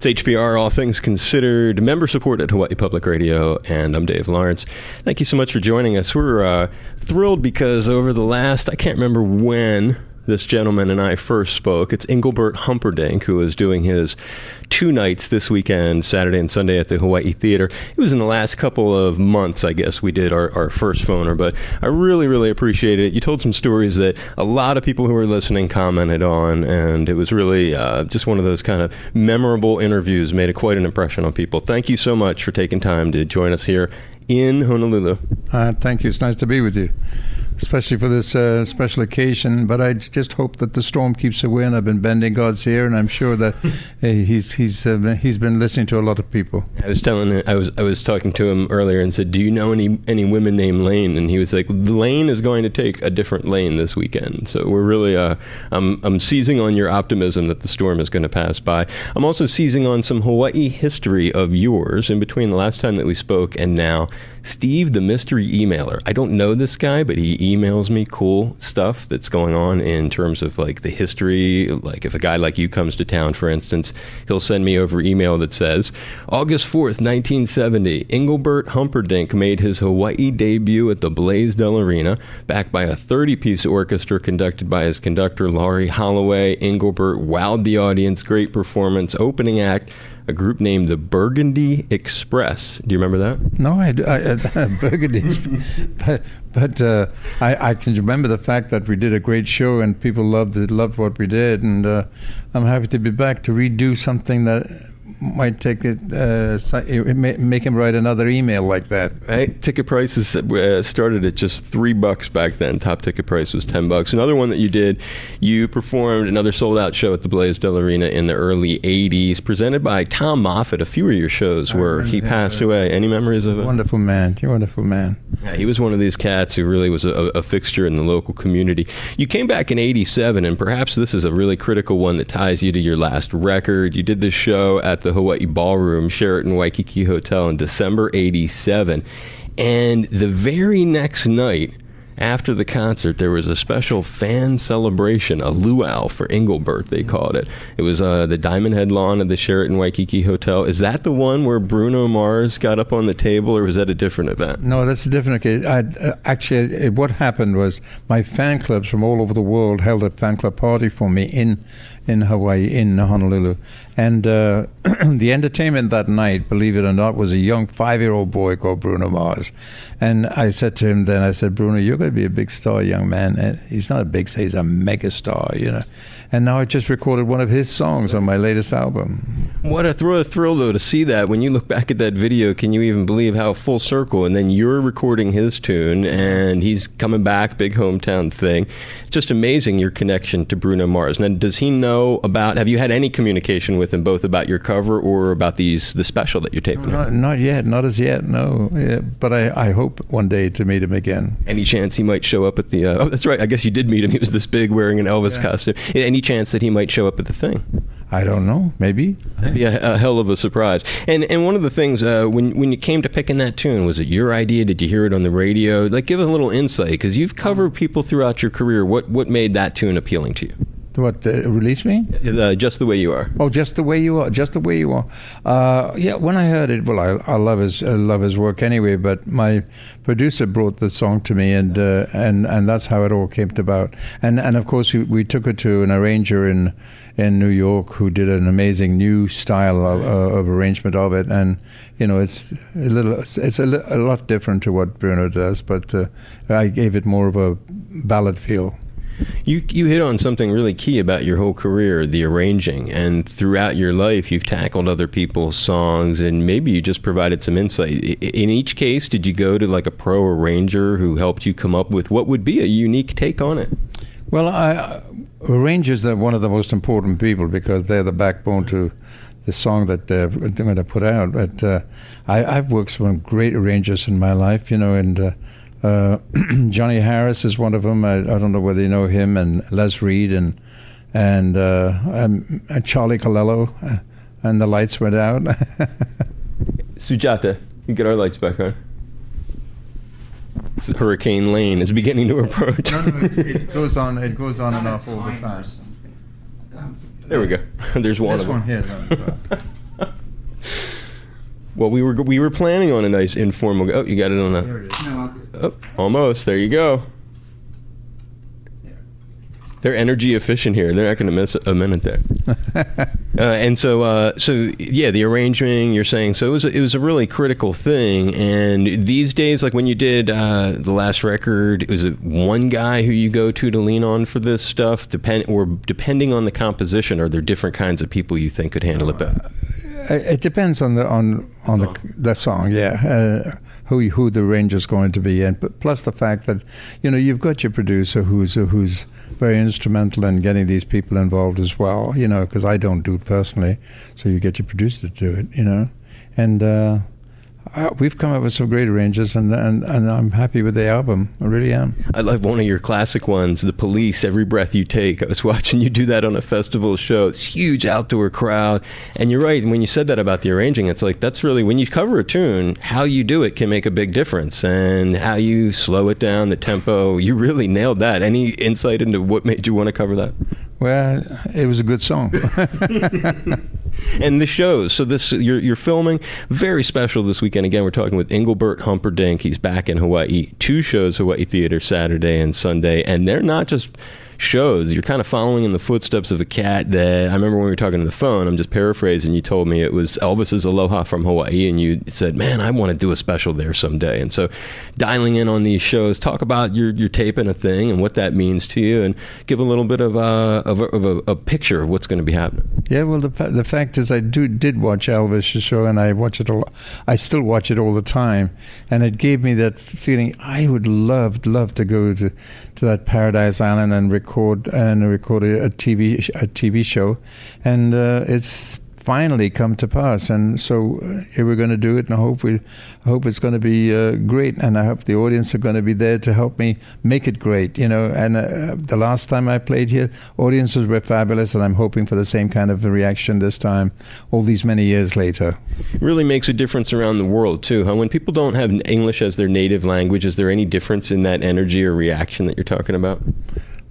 It's HPR, All Things Considered, member-supported Hawaii Public Radio, and I'm Dave Lawrence. Thank you so much for joining us. We're thrilled because over the last, I can't remember when this gentleman and I first spoke. It's Engelbert Humperdinck, who is doing his 2 nights this weekend, Saturday and Sunday at the Hawaii Theater. It was in the last couple of months, I guess, we did our first phoner, but I really, really appreciated it. You told some stories that a lot of people who were listening commented on, and it was really just one of those kind of memorable interviews, made quite an impression on people. Thank you so much for taking time to join us here in Honolulu. Thank you. It's nice to be with you, especially for this special occasion. But I just hope that the storm keeps away, and I've been bending God's ear, and I'm sure that he's been listening to a lot of people. I was talking to him earlier and said, "Do you know any women named Lane?" And he was like, "Lane is going to take a different lane this weekend." So we're really I'm seizing on your optimism that the storm is going to pass by. I'm also seizing on some Hawaii history of yours in between the last time that we spoke and now. Steve, the mystery emailer. I don't know this guy, but he emails me cool stuff that's going on in terms of like the history. Like if a guy like you comes to town, for instance, he'll send me over email that says, August 4th, 1970, Engelbert Humperdinck made his Hawaii debut at the Blaisdell Arena, backed by a 30-piece orchestra conducted by his conductor, Laurie Holloway. Engelbert wowed the audience, great performance, opening act, a group named the Burgundy Express. Do you remember that? No, I Burgundy, but I can remember the fact that we did a great show and people loved what we did, and I'm happy to be back to redo something that might take it, make him write another email like that. Right, ticket prices started at just $3 back then. Top ticket price was $10. Another one that you did, you performed another sold-out show at the Blaisdell Arena in the early '80s, presented by Tom Moffat. A few of your shows where he passed away. Any memories of it? Wonderful man. You're a wonderful man. Yeah, he was one of these cats who really was a fixture in the local community. You came back in '87, and perhaps this is a really critical one that ties you to your last record. You did this show at the Hawaii Ballroom, Sheraton Waikiki Hotel in December '87. And the very next night, after the concert, there was a special fan celebration, a luau for Engelbert, they called it. It was the Diamond Head lawn of the Sheraton Waikiki Hotel. Is that the one where Bruno Mars got up on the table, or was that a different event? No, that's a different case. Actually, what happened was my fan clubs from all over the world held a fan club party for me in Hawaii, in Honolulu. And the entertainment that night, believe it or not, was a young 5-year-old boy called Bruno Mars. And I said to him then, I said, Bruno, you're going to be a big star, young man. And he's not a big star, he's a mega star, you know. And now I just recorded one of his songs on my latest album. What a thrill, though, to see that. When you look back at that video, can you even believe how full circle? And then you're recording his tune, and he's coming back, big hometown thing. Just amazing, your connection to Bruno Mars. Now, does he know about, have you had any communication with him, both about your cover or about the special that you're taping? No, not yet, not as yet, no. Yeah, but I hope one day to meet him again. Any chance he might show up at the, oh, that's right, I guess you did meet him. He was this big, wearing an Elvis costume. Any chance that he might show up at the thing? I don't know. Maybe. That'd be a hell of a surprise. And one of the things, when you came to picking that tune, was it your idea? Did you hear it on the radio? Like, give us a little insight, because you've covered people throughout your career. What made that tune appealing to you? What, Release Me? Just the Way You Are. Oh, Just the Way You Are. Just the Way You Are. Yeah, when I heard it, well, I love his work anyway. But my producer brought the song to me, and that's how it all came about. And of course we took it to an arranger in New York who did an amazing new style of arrangement of it. And you know, it's a lot different to what Bruno does, but I gave it more of a ballad feel. You hit on something really key about your whole career, the arranging, and throughout your life you've tackled other people's songs, and maybe you just provided some insight. In each case, did you go to like a pro arranger who helped you come up with what would be a unique take on it? Well, arrangers are one of the most important people because they're the backbone to the song that they're going to put out. But I've worked with some great arrangers in my life, you know, and Johnny Harris is one of them. I don't know whether you know him, and Les Reed and Charlie Colello, and the lights went out. Sujata, you get our lights back on. Hurricane Lane is beginning to approach. No, it goes on and off all the time. There we go. There's one of them. This one here. Well, we were planning on a nice informal. Oh, you got it on There it is. Oh, almost. There you go. They're energy efficient here. They're not going to miss a minute there. And so yeah, the arranging, you're saying, so it was a really critical thing. And these days, like when you did the last record, was it one guy who you go to lean on for this stuff? Depending on the composition, are there different kinds of people you think could handle it better? It depends on the song, yeah. Who the arranger's going to be, and plus the fact that you've got your producer who's very instrumental in getting these people involved as well. Because I don't do it personally, so you get your producer to do it. And we've come up with some great arrangements, and I'm happy with the album. I really am. I love one of your classic ones, The Police, Every Breath You Take. I was watching you do that on a festival show. It's huge outdoor crowd. And you're right, when you said that about the arranging, it's like that's really, when you cover a tune, how you do it can make a big difference. And how you slow it down, the tempo, you really nailed that. Any insight into what made you want to cover that? Well, it was a good song. And the shows, so this you're filming, very special this weekend. Again, we're talking with Engelbert Humperdinck. He's back in Hawaii. 2 shows, Hawaii Theater, Saturday and Sunday. And they're not just shows. You're kind of following in the footsteps of a cat that, I remember when we were talking on the phone, I'm just paraphrasing, you told me it was Elvis's Aloha from Hawaii, and you said, man, I want to do a special there someday. And so dialing in on these shows, talk about your taping a thing and what that means to you, and give a little bit of a picture of what's going to be happening. Yeah, well, the fact is I did watch Elvis' show, and I watch it all. I still watch it all the time, and it gave me that feeling I would love to go to that Paradise Island and record a TV show, and it's finally come to pass. And so here we're going to do it, and I hope it's going to be great, and I hope the audience are going to be there to help me make it great. And the last time I played here, audiences were fabulous, and I'm hoping for the same kind of reaction this time, all these many years later. It really makes a difference around the world too, huh? When people don't have English as their native language, is there any difference in that energy or reaction that you're talking about?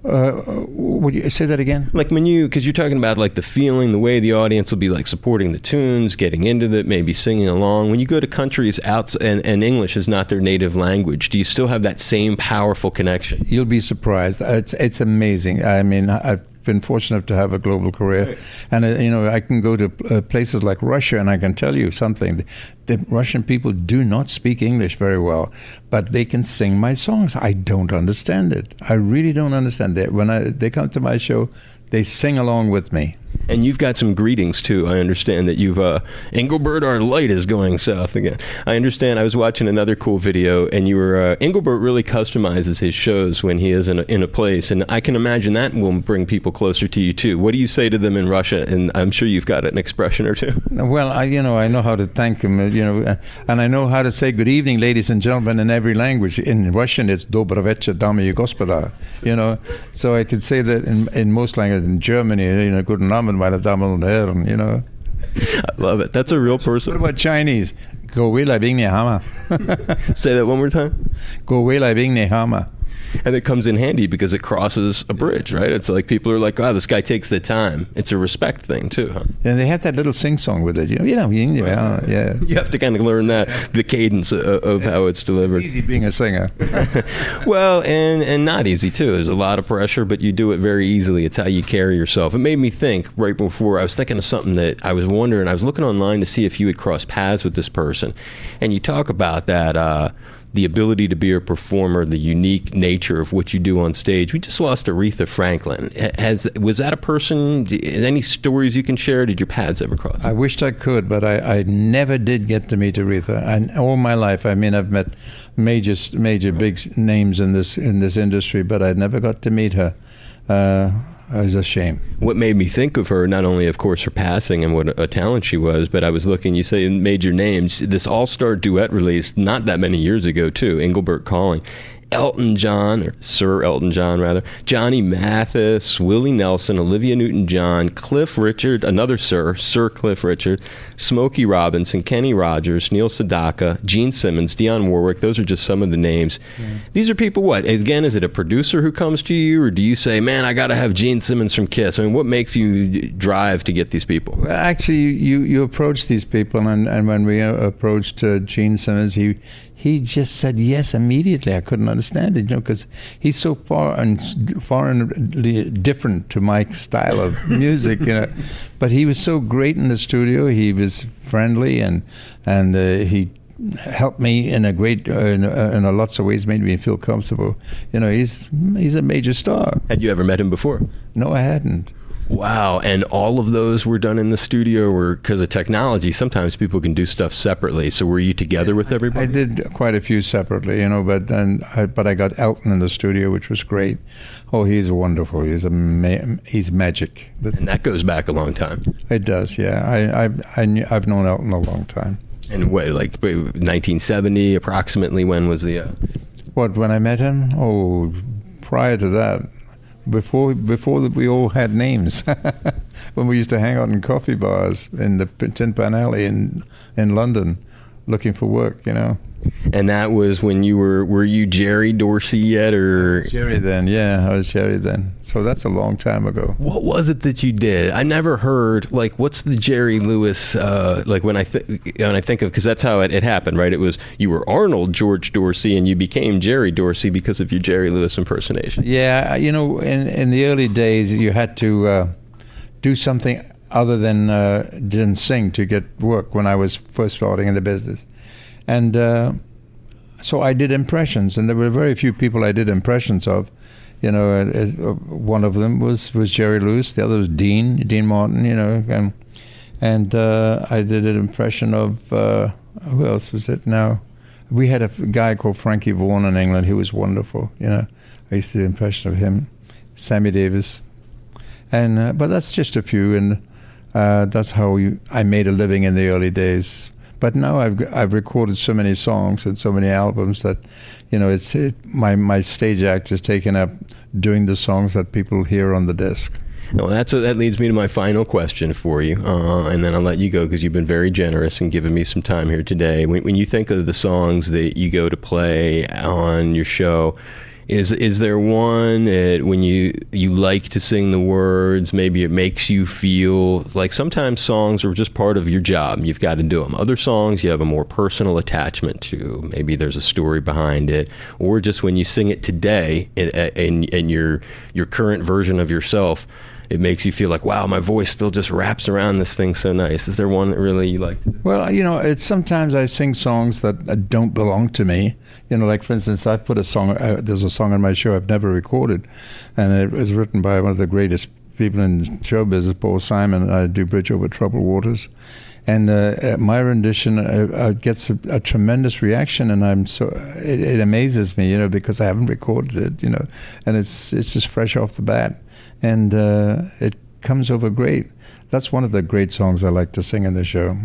Would you say that again? Like because you're talking about like the feeling, the way the audience will be like supporting the tunes, getting into it, maybe singing along. When you go to countries out and English is not their native language, do you still have that same powerful connection? You'll be surprised. It's amazing. I mean, I've been fortunate to have a global career, right. And I can go to places like Russia, and I can tell you something. The Russian people do not speak English very well, but they can sing my songs. I don't understand it. I really don't understand it. When they come to my show, they sing along with me. And you've got some greetings too. I understand that you've Engelbert, our light is going south again. I understand. I was watching another cool video, and you were Engelbert really customizes his shows when he is in a place, and I can imagine that will bring people closer to you too. What do you say to them in Russia? And I'm sure you've got an expression or two. Well, I know how to thank them, and I know how to say good evening, ladies and gentlemen, in every language. In Russian, it's Добрый вечер, дамы и господа. So I could say that in most languages. In Germany, Guten Abend, meine Damen und Herren, I love it. That's a real person. What about Chinese? Go away, like being Nehama. Say that one more time. Go away, like being Nehama. And it comes in handy because it crosses a bridge, right? It's like people are like, "Oh, this guy takes the time." It's a respect thing too, huh? And they have that little sing-song with it, yeah. You have to kind of learn the cadence of how it's delivered. It's easy being a singer. Well, and not easy too. There's a lot of pressure, but you do it very easily. It's how you carry yourself. It made me think right before. I was thinking of something that I was wondering. I was looking online to see if you had crossed paths with this person, and you talk about that. The ability to be a performer, the unique nature of what you do on stage. We just lost Aretha Franklin. Was that a person? Any stories you can share? Did your paths ever cross? I wished I could, but I never did get to meet Aretha. And all my life, I mean, I've met major big names in this industry, but I never got to meet her. It was a shame. What made me think of her, not only, of course, her passing and what a talent she was, but I was looking, you say major names, this all-star duet released not that many years ago, too, Engelbert Calling. Elton John, or Sir Elton John rather, Johnny Mathis, Willie Nelson, Olivia Newton-John, Cliff Richard, another Sir Cliff Richard, Smokey Robinson, Kenny Rogers, Neil Sedaka, Gene Simmons, Dionne Warwick. Those are just some of the names. Yeah. These are people, what? Again, is it a producer who comes to you, or do you say, man, I got to have Gene Simmons from Kiss? I mean, what makes you drive to get these people? Well, actually, you approach these people, and when we approached Gene Simmons, he just said yes immediately. I couldn't understand it, because he's so foreign different to my style of music, But he was so great in the studio. He was friendly, and he helped me in a lots of ways, made me feel comfortable. He's a major star. Had you ever met him before? No, I hadn't. Wow, and all of those were done in the studio, or because of technology, sometimes people can do stuff separately. So were you together with everybody? I did quite a few separately, but I got Elton in the studio, which was great. Oh, he's wonderful. He's magic. And that goes back a long time. It does, yeah. I've known Elton a long time. And what, like 1970 approximately? When was the? When I met him? Oh, prior to that. Before we all had names, when we used to hang out in coffee bars in the Tin Pan Alley in London, looking for work, And that was when you were you Jerry Dorsey yet, or? Jerry then, yeah, I was Jerry then. So that's a long time ago. What was it that you did? I never heard, like, what's the Jerry Lewis, like when I think of, because that's how it happened, right? It was, you were Arnold George Dorsey and you became Jerry Dorsey because of your Jerry Lewis impersonation. Yeah, in the early days, you had to do something other than sing to get work when I was first starting in the business. And so I did impressions, and there were very few people I did impressions of. One of them was Jerry Lewis, the other was Dean Martin, and I did an impression of, who else was it now? We had a guy called Frankie Vaughan in England who was wonderful, I used to do an impression of him, Sammy Davis. And but that's just a few, and that's how I made a living in the early days. But now I've recorded so many songs and so many albums that, my stage act is taken up doing the songs that people hear on the disc. No, that leads me to my final question for you, and then I'll let you go because you've been very generous and given me some time here today. When you think of the songs that you go to play on your show, is there one when you like to sing the words, maybe it makes you feel like sometimes songs are just part of your job, you've got to do them. Other songs you have a more personal attachment to, maybe there's a story behind it, or just when you sing it today in your current version of yourself, it makes you feel like, wow, my voice still just wraps around this thing so nice. Is there one that really you like? Well, it's sometimes I sing songs that don't belong to me. Like, for instance, I've put a song, there's a song on my show I've never recorded, and it was written by one of the greatest people in show business, Paul Simon. I do Bridge Over Troubled Waters. And my rendition gets a tremendous reaction, and it amazes me, because I haven't recorded it, and it's just fresh off the bat. And it comes over great. That's one of the great songs I like to sing in the show.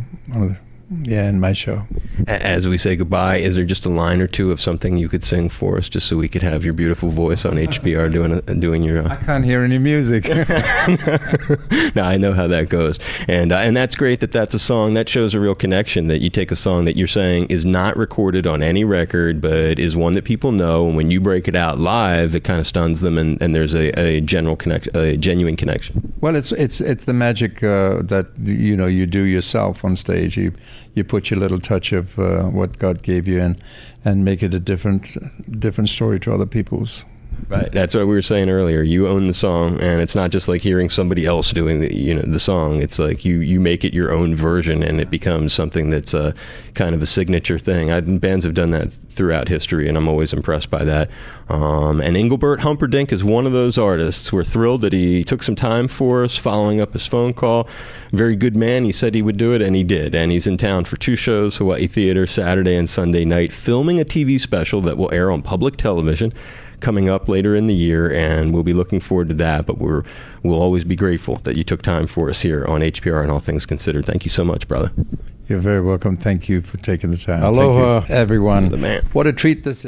In my show. As we say goodbye, is there just a line or two of something you could sing for us, just so we could have your beautiful voice on HPR doing your? I can't hear any music. No, I know how that goes, and that's great that's a song that shows a real connection. That you take a song that you're saying is not recorded on any record, but is one that people know, and when you break it out live, it kind of stuns them, and there's a genuine connection. Well, it's the magic that you do yourself on stage. You put your little touch of what God gave you and make it a different story to other people's. Right. That's what we were saying earlier. You own the song, and it's not just like hearing somebody else doing the song. It's like you make it your own version, and it becomes something that's kind of a signature thing. Bands have done that throughout history, and I'm always impressed by that. And Engelbert Humperdinck is one of those artists. We're thrilled that he took some time for us, following up his phone call. Very good man. He said he would do it, and he did. And he's in town for 2 shows, Hawaii Theater, Saturday and Sunday night, filming a TV special that will air on public television coming up later in the year, and we'll be looking forward to that. But we'll always be grateful that you took time for us here on HPR and All Things Considered. Thank you so much, brother. You're very welcome. Thank you for taking the time. Aloha, everyone. The man. What a treat this is.